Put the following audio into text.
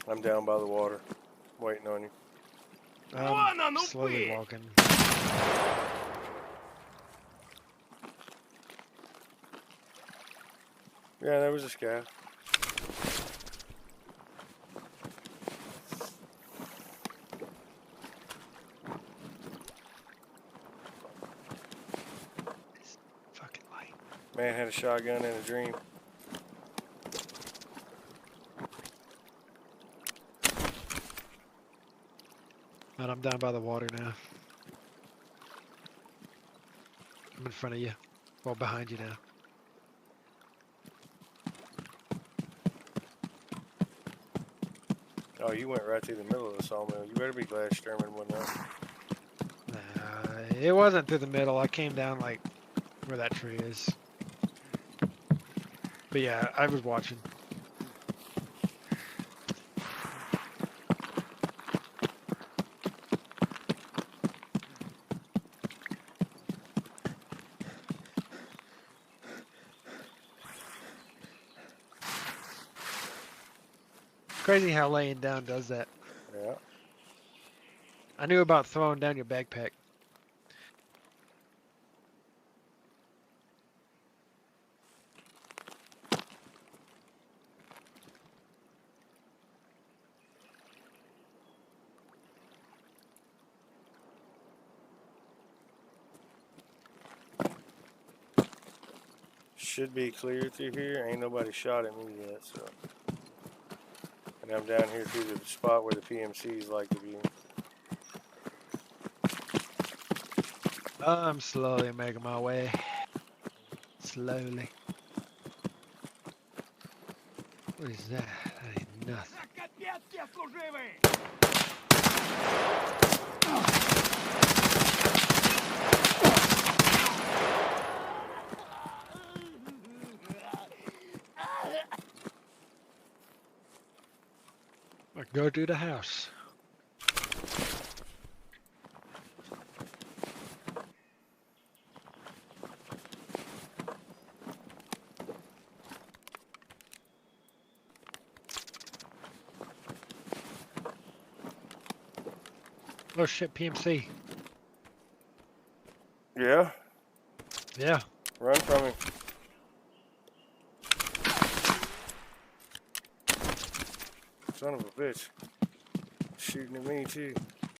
I'm down by the water, waiting on you. I'm slowly walking. Yeah, there was this guy. Fucking light. Man had a shotgun in a dream. And I'm down by the water now. I'm in front of you. Well, behind you now. Oh, you went right through the middle of the sawmill. You better be glad Sturman wasn't up. Nah, it wasn't through the middle. I came down like where that tree is. But yeah, I was watching. Crazy how laying down does that. Yeah. I knew about throwing down your backpack. Should be clear through here. Ain't nobody shot at me yet, so. And I'm down here through the spot where the PMCs like to be. I'm slowly making my way. Slowly. What is that? That ain't nothing. Go to the house. Oh shit, PMC. Yeah? Yeah. Run from him. Son of a bitch. Shooting at me too.